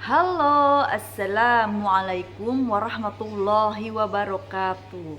Halo, assalamualaikum warahmatullahi wabarakatuh.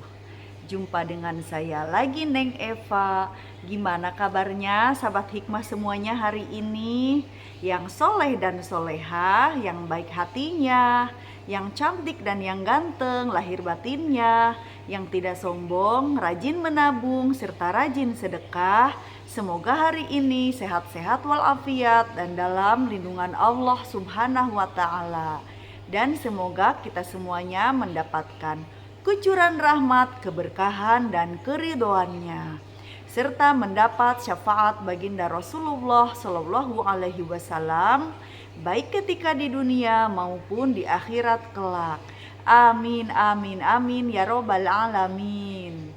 Jumpa dengan saya lagi, Neng Eva. Gimana kabarnya sahabat hikmah semuanya hari ini? Yang soleh dan soleha, yang baik hatinya, yang cantik dan yang ganteng lahir batinnya, yang tidak sombong, rajin menabung, serta rajin sedekah. Semoga hari ini sehat-sehat walafiat dan dalam lindungan Allah Subhanahu wa Ta'ala, dan semoga kita semuanya mendapatkan kucuran rahmat, keberkahan, dan keridhoannya, serta mendapat syafaat baginda Rasulullah Shallallahu Alaihi Wasallam, baik ketika di dunia maupun di akhirat kelak. Amin, amin, amin, ya robbal alamin.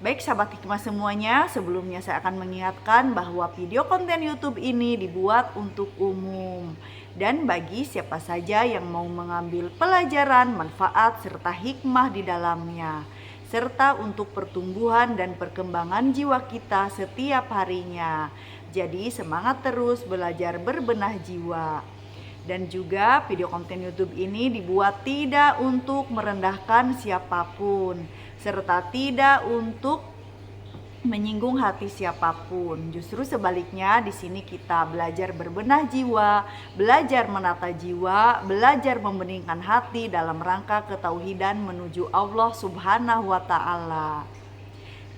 Baik sahabat hikmah semuanya, sebelumnya saya akan mengingatkan bahwa video konten YouTube ini dibuat untuk umum dan bagi siapa saja yang mau mengambil pelajaran, manfaat, serta hikmah di dalamnya, serta untuk pertumbuhan dan perkembangan jiwa kita setiap harinya. Jadi semangat terus belajar berbenah jiwa. Dan juga video konten YouTube ini dibuat tidak untuk merendahkan siapapun, serta tidak untuk menyinggung hati siapapun. Justru sebaliknya, di sini kita belajar berbenah jiwa, belajar menata jiwa, belajar membeningkan hati dalam rangka ketauhidan menuju Allah Subhanahu wa Ta'ala.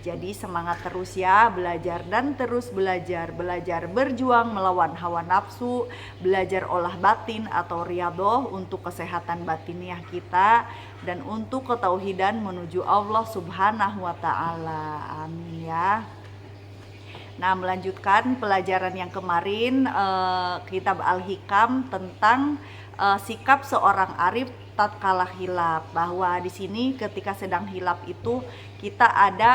Jadi semangat terus ya, belajar dan terus belajar. Belajar berjuang melawan hawa nafsu, belajar olah batin atau riyadhah untuk kesehatan batiniah kita, dan untuk ketauhidan menuju Allah Subhanahu wa Ta'ala. Amin ya. Nah, melanjutkan pelajaran yang kemarin, kitab Al-Hikam tentang sikap seorang arif tatkala hilap, bahwa di sini ketika sedang hilap itu kita ada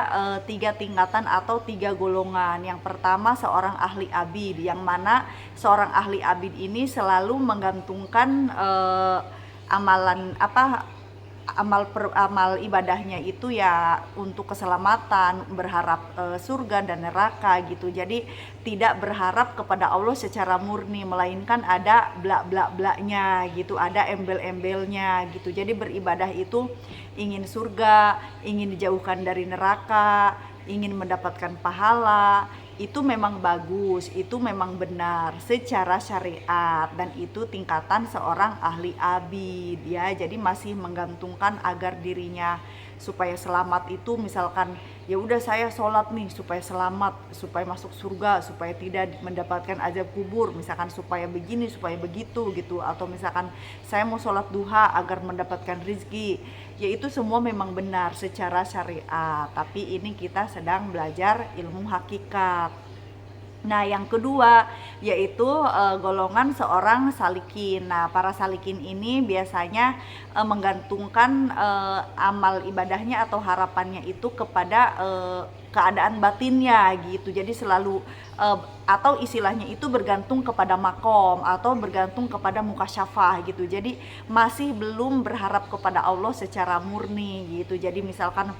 3 tingkatan atau 3 golongan. Yang pertama seorang ahli abid, yang mana seorang ahli abid ini selalu menggantungkan amalan amal ibadahnya itu ya untuk keselamatan, berharap surga dan neraka gitu. Jadi tidak berharap kepada Allah secara murni, melainkan ada blak-blak-blaknya gitu, ada embel-embelnya gitu. Jadi beribadah itu ingin surga, ingin dijauhkan dari neraka, ingin mendapatkan pahala. Itu memang bagus, itu memang benar secara syariat, dan itu tingkatan seorang ahli abid ya. Jadi masih menggantungkan agar dirinya supaya selamat itu, misalkan ya udah saya sholat nih supaya selamat, supaya masuk surga, supaya tidak mendapatkan azab kubur, misalkan supaya begini, supaya begitu gitu, atau misalkan saya mau sholat duha agar mendapatkan rizki. Ya itu semua memang benar secara syariat, tapi ini kita sedang belajar ilmu hakikat. Nah, yang kedua yaitu golongan seorang salikin. Nah, para salikin ini biasanya menggantungkan amal ibadahnya atau harapannya itu kepada keadaan batinnya gitu. Jadi selalu atau istilahnya itu bergantung kepada makom atau bergantung kepada mukasyafah gitu. Jadi masih belum berharap kepada Allah secara murni gitu. Jadi misalkan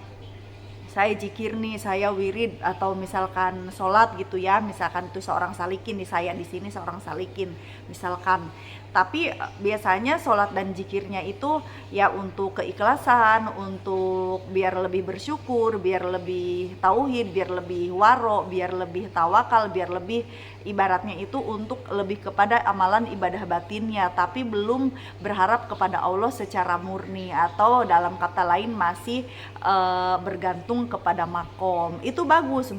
saya jikir nih, saya wirid atau misalkan sholat gitu ya, misalkan itu seorang salikin, di saya di sini seorang salikin misalkan. Tapi biasanya sholat dan jikirnya itu ya untuk keikhlasan, untuk biar lebih bersyukur, biar lebih tauhid, biar lebih waro, biar lebih tawakal, biar lebih ibaratnya itu untuk lebih kepada amalan ibadah batinnya, tapi belum berharap kepada Allah secara murni, atau dalam kata lain masih bergantung kepada makom. Itu bagus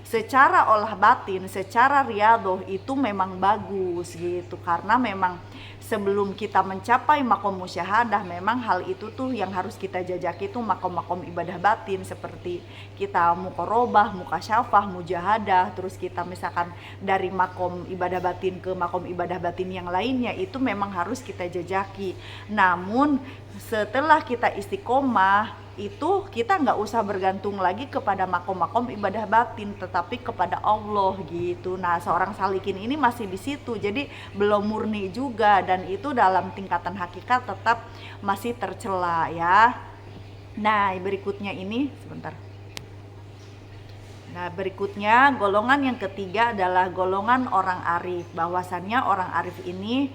secara olah batin, secara riyadhah itu memang bagus gitu, karena memang sebelum kita mencapai makom musyahadah, memang hal itu tuh yang harus kita jajaki itu makom-makom ibadah batin, seperti kita muqarobah, mukasyafah, mujahadah. Terus kita misalkan dari makom ibadah batin ke makom ibadah batin yang lainnya, itu memang harus kita jajaki. Namun setelah kita istiqomah itu kita nggak usah bergantung lagi kepada makom-makom ibadah batin, tetapi kepada Allah gitu. Nah, seorang salikin ini masih di situ, jadi belum murni juga, dan itu dalam tingkatan hakikat tetap masih tercela ya. Nah, berikutnya ini sebentar. Nah, berikutnya golongan yang ketiga adalah golongan orang arif. Bahwasannya orang arif ini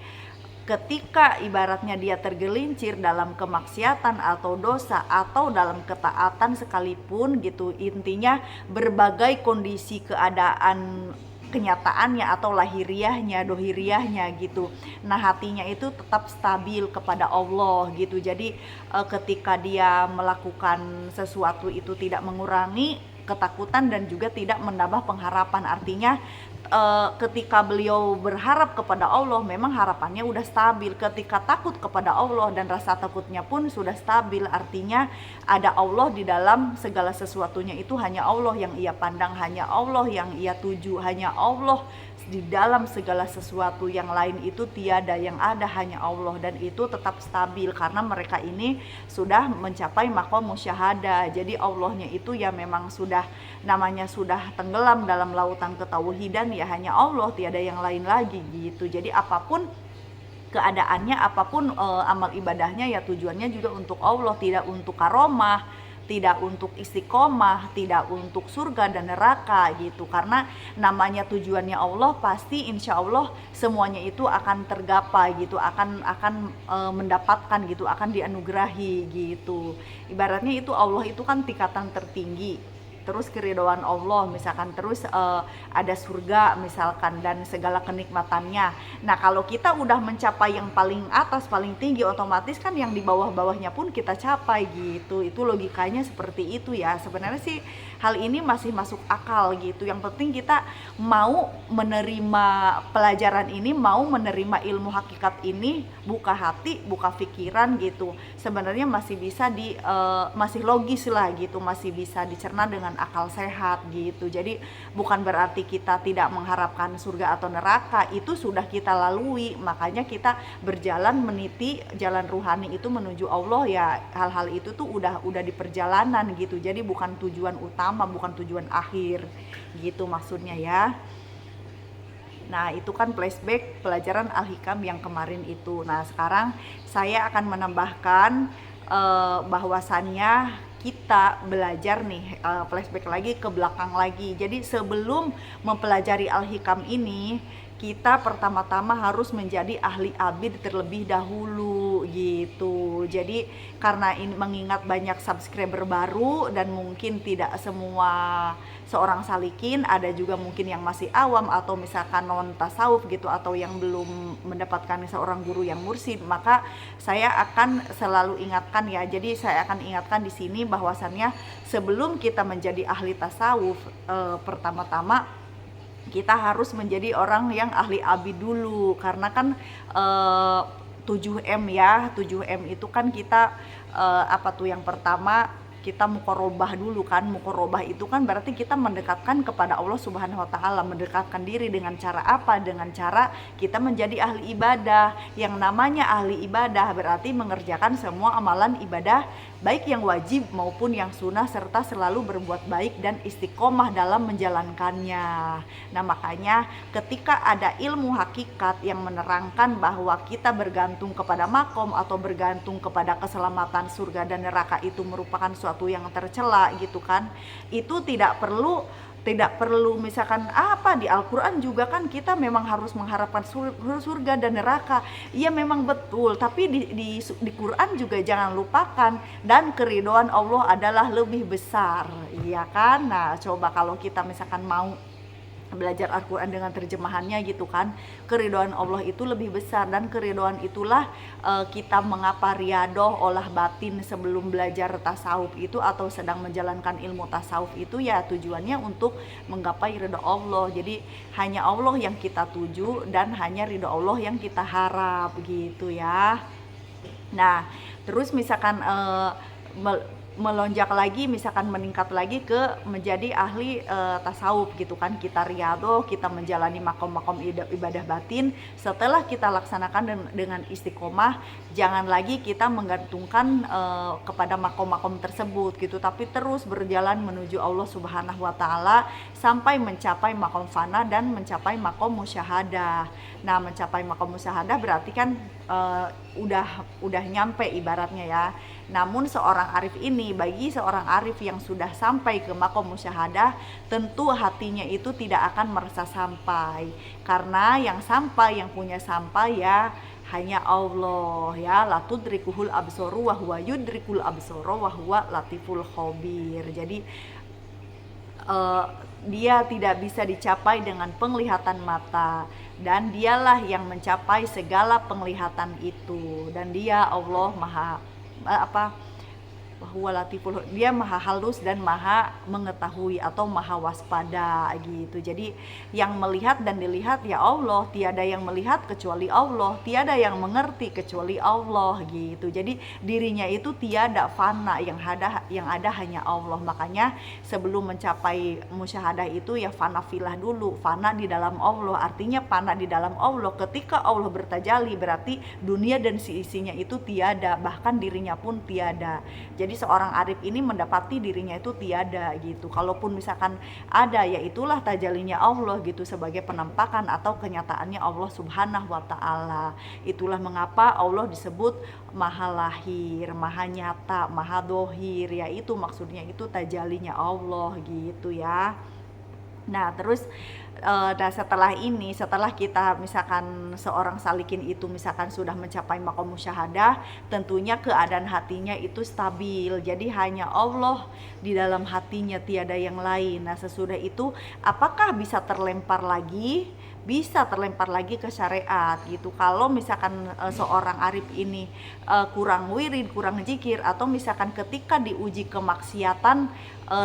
ketika ibaratnya dia tergelincir dalam kemaksiatan atau dosa atau dalam ketaatan sekalipun gitu, intinya berbagai kondisi keadaan kenyataannya atau lahiriahnya, dohiriahnya gitu. Nah, hatinya itu tetap stabil kepada Allah gitu. Jadi ketika dia melakukan sesuatu itu tidak mengurangi ketakutan dan juga tidak menambah pengharapan. Artinya ketika beliau berharap kepada Allah memang harapannya udah stabil. Ketika takut kepada Allah dan rasa takutnya pun sudah stabil. Artinya ada Allah di dalam segala sesuatunya, itu hanya Allah yang ia pandang, hanya Allah yang ia tuju, hanya Allah di dalam segala sesuatu, yang lain itu tiada, yang ada hanya Allah. Dan itu tetap stabil karena mereka ini sudah mencapai maqam musyahadah. Jadi Allahnya itu ya memang sudah namanya sudah tenggelam dalam lautan ketauhidan, ya hanya Allah, tiada yang lain lagi gitu. Jadi apapun keadaannya, apapun amal ibadahnya ya tujuannya juga untuk Allah, tidak untuk karomah, tidak untuk istiqomah, tidak untuk surga dan neraka gitu. Karena namanya tujuannya Allah, pasti insya Allah semuanya itu akan tergapai gitu, akan mendapatkan gitu, akan dianugerahi gitu. Ibaratnya itu Allah itu kan tingkatan tertinggi, terus keridhaan Allah misalkan, terus ada surga misalkan dan segala kenikmatannya. Nah, kalau kita udah mencapai yang paling atas, paling tinggi, otomatis kan yang di bawah-bawahnya pun kita capai gitu. Itu logikanya seperti itu ya. Sebenarnya sih hal ini masih masuk akal gitu. Yang penting kita mau menerima pelajaran ini, mau menerima ilmu hakikat ini, buka hati, buka pikiran gitu. Sebenarnya masih bisa masih logis lah gitu, masih bisa dicerna dengan akal sehat gitu. Jadi bukan berarti kita tidak mengharapkan surga atau neraka, itu sudah kita lalui. Makanya kita berjalan meniti jalan ruhani itu menuju Allah ya, hal-hal itu tuh udah di perjalanan gitu. Jadi bukan tujuan utama, bukan tujuan akhir gitu maksudnya ya. Nah, itu kan flashback pelajaran Al-Hikam yang kemarin itu. Nah, sekarang saya akan menambahkan bahwasannya kita belajar nih, flashback lagi ke belakang lagi. Jadi sebelum mempelajari Al-Hikam ini, kita pertama-tama harus menjadi ahli abid terlebih dahulu gitu. Jadi karena ini mengingat banyak subscriber baru dan mungkin tidak semua seorang salikin, ada juga mungkin yang masih awam atau misalkan non tasawuf gitu, atau yang belum mendapatkan seorang guru yang mursyid, maka saya akan selalu ingatkan ya. Jadi saya akan ingatkan di sini bahwasannya sebelum kita menjadi ahli tasawuf, pertama-tama kita harus menjadi orang yang ahli abid dulu. Karena kan 7M ya, 7M itu kan kita apa tuh, yang pertama kita mukorobah dulu kan. Mukorobah itu kan berarti kita mendekatkan kepada Allah Subhanahu wa Ta'ala. Mendekatkan diri dengan cara apa? Dengan cara kita menjadi ahli ibadah. Yang namanya ahli ibadah berarti mengerjakan semua amalan ibadah, baik yang wajib maupun yang sunnah, serta selalu berbuat baik dan istiqomah dalam menjalankannya. Nah, makanya ketika ada ilmu hakikat yang menerangkan bahwa kita bergantung kepada makom atau bergantung kepada keselamatan surga dan neraka itu merupakan suatu yang tercela gitu kan, itu tidak perlu misalkan apa, di Al-Quran juga kan kita memang harus mengharapkan surga dan neraka. Iya memang betul, tapi di Quran juga jangan lupakan, dan keridhaan Allah adalah lebih besar, iya kan. Nah, coba kalau kita misalkan mau belajar Al-Quran dengan terjemahannya gitu kan, keridhaan Allah itu lebih besar, dan keridhaan itulah kita mengapa riadoh olah batin sebelum belajar tasawuf itu atau sedang menjalankan ilmu tasawuf itu ya tujuannya untuk menggapai ridha Allah. Jadi hanya Allah yang kita tuju dan hanya ridha Allah yang kita harap gitu ya. Nah, terus misalkan melonjak lagi, misalkan meningkat lagi ke menjadi ahli tasawuf gitu kan, kita riyadhah, kita menjalani makom-makom ibadah batin. Setelah kita laksanakan dengan istiqomah, jangan lagi kita menggantungkan kepada makom-makom tersebut gitu, tapi terus berjalan menuju Allah Subhanahu wa Ta'ala sampai mencapai makom fana dan mencapai makom musyahadah. Nah, mencapai makom musyahadah berarti kan udah nyampe ibaratnya ya. Namun bagi seorang arif yang sudah sampai ke makom musyahadah, tentu hatinya itu tidak akan merasa sampai, karena yang punya sampai ya hanya Allah ya. La tudrikuhul absaru wa huwa yudrikul absara wa huwa latiful khabir. Jadi dia tidak bisa dicapai dengan penglihatan mata, dan dialah yang mencapai segala penglihatan itu, dan dia Allah maha bahwa latiful, dia maha halus dan maha mengetahui atau maha waspada gitu. Jadi yang melihat dan dilihat ya Allah, tiada yang melihat kecuali Allah, tiada yang mengerti kecuali Allah gitu. Jadi dirinya itu tiada, fana, yang ada hanya Allah. Makanya sebelum mencapai musyahadah itu ya fana filah dulu, fana di dalam Allah. Artinya fana di dalam Allah, ketika Allah bertajalli berarti dunia dan isinya itu tiada, bahkan dirinya pun tiada. Jadi seorang arif ini mendapati dirinya itu tiada gitu. Kalaupun misalkan ada, ya itulah tajalinya Allah gitu, sebagai penampakan atau kenyataannya Allah Subhanahu wa Ta'ala. Itulah mengapa Allah disebut maha lahir, maha nyata, maha dohir, yaitu maksudnya itu tajalinya Allah gitu ya. Nah terus setelah kita misalkan seorang salikin itu misalkan sudah mencapai makom musyahadah, tentunya keadaan hatinya itu stabil. Jadi hanya Allah di dalam hatinya, tiada yang lain. Nah sesudah itu apakah bisa terlempar lagi? Bisa terlempar lagi ke syariat gitu. Kalau misalkan seorang arif ini kurang wirid, kurang zikir, atau misalkan ketika diuji kemaksiatan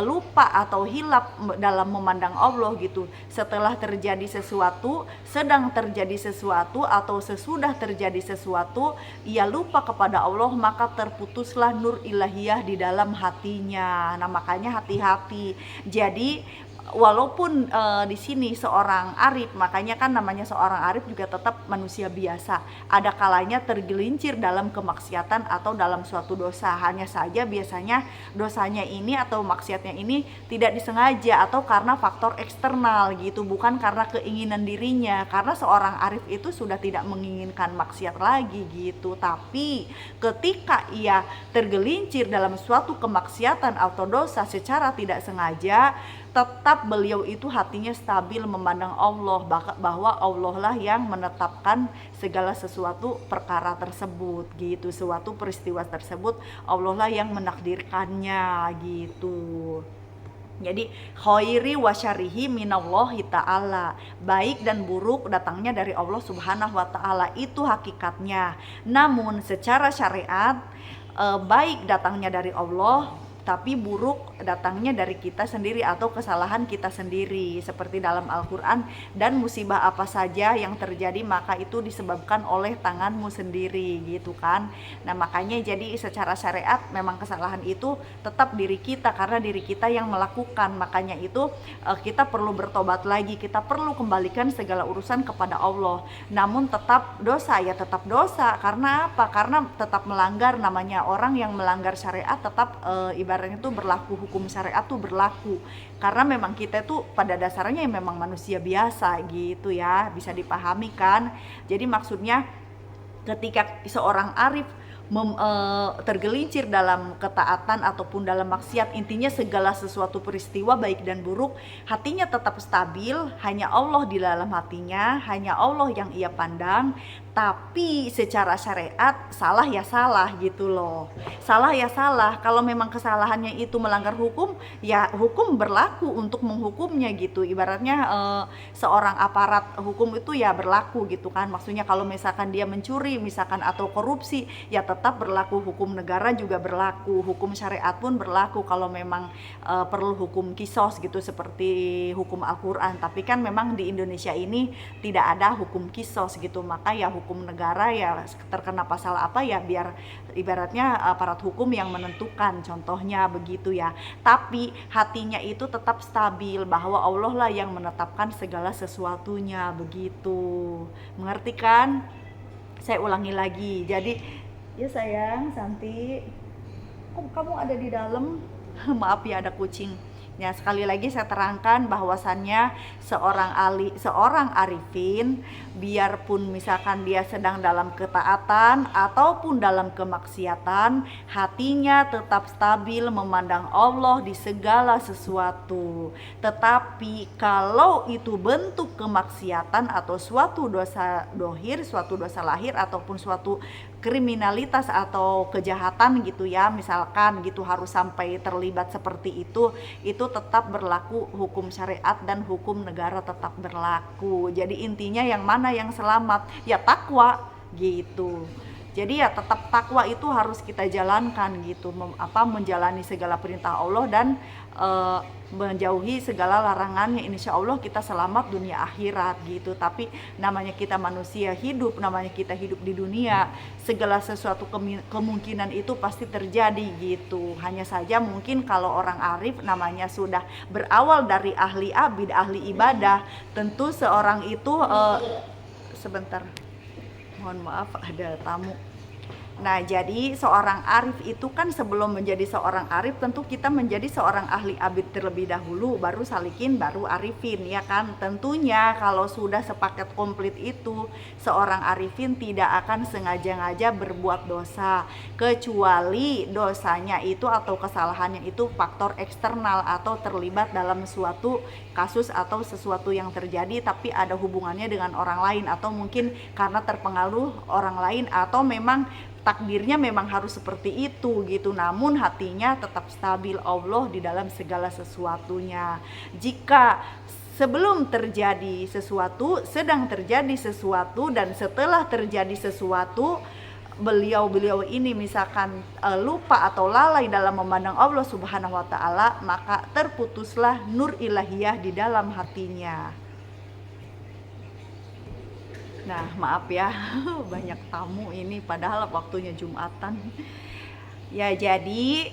lupa atau hilap dalam memandang Allah gitu, setelah terjadi sesuatu, sedang terjadi sesuatu, atau sesudah terjadi sesuatu, ia lupa kepada Allah, maka terputuslah nur ilahiyah di dalam hatinya. Nah makanya hati-hati. Jadi walaupun di sini seorang arif, makanya kan namanya seorang arif juga tetap manusia biasa. Ada kalanya tergelincir dalam kemaksiatan atau dalam suatu dosa. Hanya saja biasanya dosanya ini atau maksiatnya ini tidak disengaja atau karena faktor eksternal gitu, bukan karena keinginan dirinya. Karena seorang arif itu sudah tidak menginginkan maksiat lagi gitu. Tapi ketika ia tergelincir dalam suatu kemaksiatan atau dosa secara tidak sengaja, tetap beliau itu hatinya stabil memandang Allah, bahwa Allah lah yang menetapkan segala sesuatu perkara tersebut gitu, suatu peristiwa tersebut Allah lah yang menakdirkannya gitu. Jadi khairi wa syarihi minallahi ta'ala, baik dan buruk datangnya dari Allah Subhanahu wa Ta'ala, itu hakikatnya. Namun secara syariat baik datangnya dari Allah, tapi buruk datangnya dari kita sendiri atau kesalahan kita sendiri, seperti dalam Al-Quran, dan musibah apa saja yang terjadi maka itu disebabkan oleh tanganmu sendiri gitu kan. Nah makanya jadi secara syariat memang kesalahan itu tetap diri kita, karena diri kita yang melakukan. Makanya itu kita perlu bertobat lagi, kita perlu kembalikan segala urusan kepada Allah. Namun tetap dosa ya tetap dosa, karena apa? Karena tetap melanggar. Namanya orang yang melanggar syariat tetap ibaratnya tuh berlaku, hukum syariat tuh berlaku, karena memang kita tuh pada dasarnya ya memang manusia biasa gitu ya, bisa dipahami kan. Jadi maksudnya ketika seorang arif tergelincir dalam ketaatan ataupun dalam maksiat, intinya segala sesuatu peristiwa baik dan buruk, hatinya tetap stabil, hanya Allah di dalam hatinya, hanya Allah yang ia pandang. Tapi secara syariat salah ya salah gitu loh, salah ya salah. Kalau memang kesalahannya itu melanggar hukum, ya hukum berlaku untuk menghukumnya gitu. Ibaratnya seorang aparat hukum itu ya berlaku gitu kan. Maksudnya kalau misalkan dia mencuri misalkan atau korupsi, ya tetap berlaku hukum negara, juga berlaku hukum syariat pun berlaku. Kalau memang perlu hukum kisos gitu seperti hukum Al-Quran, tapi kan memang di Indonesia ini tidak ada hukum kisos gitu, maka ya hukum negara ya terkena pasal apa ya biar ibaratnya aparat hukum yang menentukan, contohnya begitu ya. Tapi hatinya itu tetap stabil bahwa Allah lah yang menetapkan segala sesuatunya begitu. Mengerti kan? Saya ulangi lagi. Jadi ya sayang, Santi, kok kamu ada di dalam? Maaf ya ada kucing. Ya, sekali lagi saya terangkan bahwasannya seorang arifin, biarpun misalkan dia sedang dalam ketaatan ataupun dalam kemaksiatan, hatinya tetap stabil memandang Allah di segala sesuatu. Tetapi kalau itu bentuk kemaksiatan atau suatu dosa dohir, suatu dosa lahir ataupun suatu kriminalitas atau kejahatan gitu ya, misalkan gitu harus sampai terlibat seperti itu tetap berlaku hukum syariat dan hukum negara tetap berlaku. Jadi intinya yang mana yang selamat? Ya takwa gitu. Jadi ya tetap takwa itu harus kita jalankan gitu, menjalani segala perintah Allah dan menjauhi segala larangannya. Insya Allah kita selamat dunia akhirat gitu. Tapi namanya kita manusia hidup, namanya kita hidup di dunia, segala sesuatu kemungkinan itu pasti terjadi gitu. Hanya saja mungkin kalau orang arif namanya sudah berawal dari ahli abid, ahli ibadah, tentu seorang itu sebentar, mohon maaf ada tamu. Nah, jadi seorang arif itu kan sebelum menjadi seorang arif tentu kita menjadi seorang ahli abid terlebih dahulu, baru salikin, baru arifin, ya kan? Tentunya kalau sudah sepaket komplit itu, seorang arifin tidak akan sengaja-ngaja berbuat dosa, kecuali dosanya itu atau kesalahannya itu faktor eksternal atau terlibat dalam suatu kasus atau sesuatu yang terjadi tapi ada hubungannya dengan orang lain, atau mungkin karena terpengaruh orang lain, atau memang takdirnya memang harus seperti itu gitu, namun hatinya tetap stabil Allah di dalam segala sesuatunya. Jika sebelum terjadi sesuatu, sedang terjadi sesuatu, dan setelah terjadi sesuatu beliau ini misalkan lupa atau lalai dalam memandang Allah Subhanahu wa taala, maka terputuslah nur ilahiyah di dalam hatinya. Nah, maaf ya, banyak tamu ini padahal waktunya Jumatan. Ya, jadi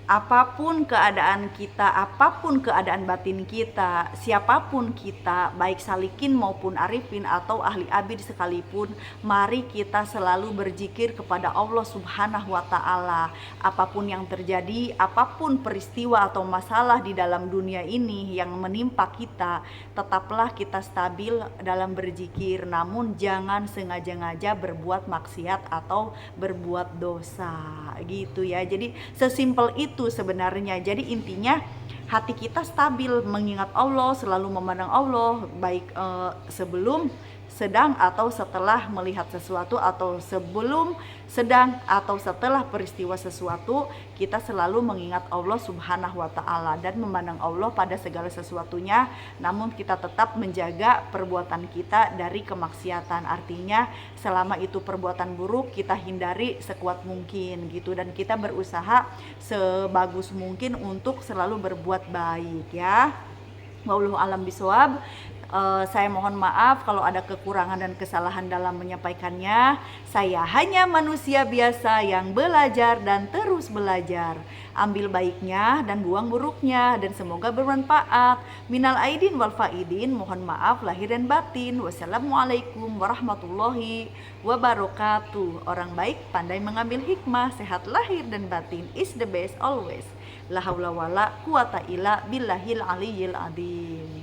apapun keadaan kita, apapun keadaan batin kita, siapapun kita, baik salikin maupun arifin atau ahli abid sekalipun, mari kita selalu berzikir kepada Allah Subhanahu wa taala. Apapun yang terjadi, apapun peristiwa atau masalah di dalam dunia ini yang menimpa kita, tetaplah kita stabil dalam berzikir, namun jangan sengaja-ngaja berbuat maksiat atau berbuat dosa gitu ya. Jadi sesimpel itu sebenarnya. Jadi intinya hati kita stabil mengingat Allah, selalu memandang Allah, baik sebelum, sedang atau setelah melihat sesuatu, atau sebelum, sedang atau setelah peristiwa sesuatu, kita selalu mengingat Allah Subhanahu wa taala dan memandang Allah pada segala sesuatunya, namun kita tetap menjaga perbuatan kita dari kemaksiatan. Artinya selama itu perbuatan buruk kita hindari sekuat mungkin gitu, dan kita berusaha sebagus mungkin untuk selalu berbuat baik ya. Wallahu alam bisawab. Saya mohon maaf kalau ada kekurangan dan kesalahan dalam menyampaikannya. Saya hanya manusia biasa yang belajar dan terus belajar. Ambil baiknya dan buang buruknya, dan semoga bermanfaat. Minal aidin wal faidin, mohon maaf lahir dan batin. Wassalamualaikum warahmatullahi wabarakatuh. Orang baik pandai mengambil hikmah, sehat lahir dan batin is the best always. La haula wala quwata illa billahil aliyyil adzim.